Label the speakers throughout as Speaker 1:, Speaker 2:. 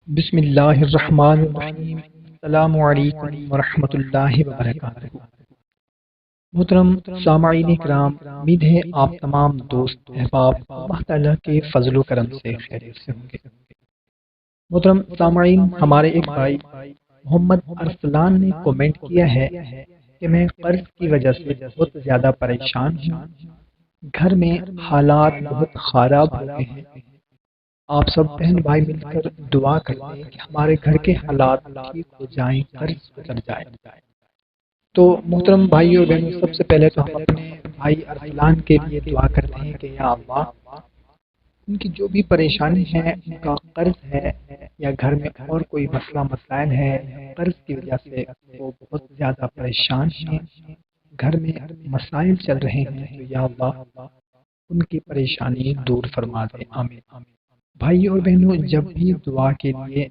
Speaker 1: بسم اللہ الرحمن الرحیم۔ السلام علیکم ورحمۃ اللہ وبرکاتہ۔ محترم سامعین کرام، امید ہے آپ تمام دوست احباب اللہ تعالیٰ کے فضل و کرم سے خیریت سے ہوں گے۔ محترم سامعین، ہمارے ایک بھائی محمد ارسلان نے کومنٹ کیا ہے کہ میں قرض کی وجہ سے بہت زیادہ پریشان ہوں، گھر میں حالات بہت خراب ہو گئے ہیں، آپ سب بہن بھائی مل کر دعا کرتے ہیں کہ ہمارے گھر کے حالات ٹھیک ہو جائیں، قرض اتر جائے۔ تو محترم بھائی اور بہنوں، سب سے پہلے تو ہم اپنے بھائی ارسلان کے لیے دعا کرتے ہیں کہ یا اللہ، ان کی جو بھی پریشانی ہے، ان کا قرض ہے یا گھر میں اور کوئی مسئلہ مسائل ہے، قرض کی وجہ سے وہ بہت زیادہ پریشان ہیں، گھر میں مسائل چل رہے ہیں، تو یا اللہ ان کی پریشانی دور فرما دے، آمین۔ بھائی اور بہنوں، جب بھی دعا کے لیے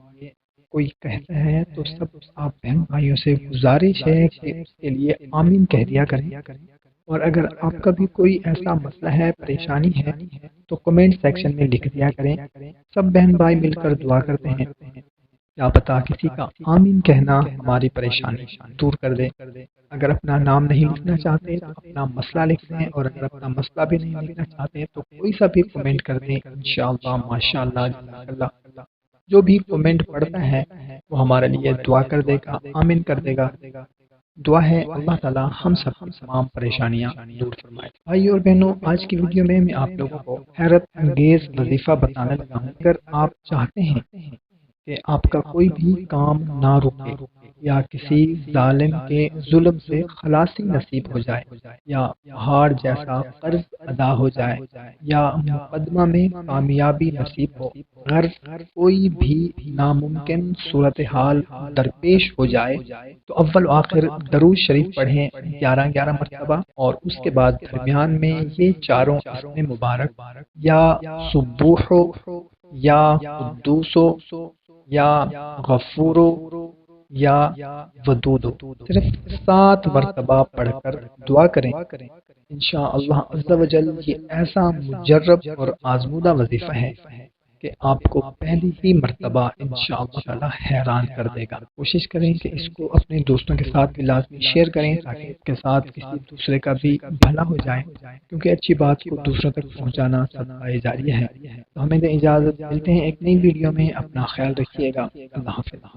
Speaker 1: کوئی کہتا ہے تو سب آپ بہن بھائیوں سے گزارش ہے کہ اس کے لیے آمین کہہ دیا کریں، اور اگر آپ کا بھی کوئی ایسا مسئلہ ہے، پریشانی ہے، تو کمنٹ سیکشن میں لکھ دیا کریں، سب بہن بھائی مل کر دعا کرتے ہیں، کیا پتا کسی کا آمین کہنا ہماری پریشانی دور کر دے۔ اگر اپنا نام نہیں لکھنا چاہتے تو اپنا مسئلہ لکھ دیں، اور اگر اپنا مسئلہ بھی نہیں لکھنا چاہتے تو کوئی سا بھی کمنٹ کر دیں، انشاءاللہ ماشاءاللہ جزاک اللہ، جو بھی کمنٹ پڑھتا ہے وہ ہمارے لیے دعا کر دے گا، آمین کر دے گا۔ دعا ہے اللہ تعالی ہم سب کی تمام پریشانیاں دور فرمائے۔ بھائی اور بہنوں، آج کی ویڈیو میں آپ لوگوں کو حیرت انگیز وظیفہ بتانے لگا ہوں۔ اگر آپ چاہتے ہیں کہ آپ کا کوئی بھی کام نہ رکے، یا کسی ظالم کے ظلم سے خلاصی نصیب ہو جائے، یا پہاڑ جیسا قرض ادا ہو جائے، یا مقدمہ میں کامیابی نصیب ہو، غرض کوئی بھی ناممکن صورتحال درپیش ہو جائے، تو اول و آخر درود شریف پڑھیں 11 مرتبہ، اور اس کے بعد درمیان میں یہ چاروں اسم مبارک یا سبوح، یا قدوس، یا غفور، یا ودود، صرف 7 مرتبہ پڑھ کر دعا کریں۔ انشاءاللہ عز و جل یہ ایسا مجرب اور آزمودہ وظیفہ ہے کہ آپ کو پہلی ہی مرتبہ انشاءاللہ تعالی حیران کر دے گا۔ کوشش کریں کہ اس کو اپنے دوستوں کے ساتھ بھی لازمی شیئر کریں، تاکہ اس کے ساتھ کسی دوسرے کا بھی بھلا ہو جائے، کیونکہ اچھی بات کو دوسروں تک پہنچانا صدقہ جاریہ ہے۔ تو ہمیں دیں اجازت، ملتے ہیں ایک نئی ویڈیو میں، اپنا خیال رکھیے گا، اللہ حافظ۔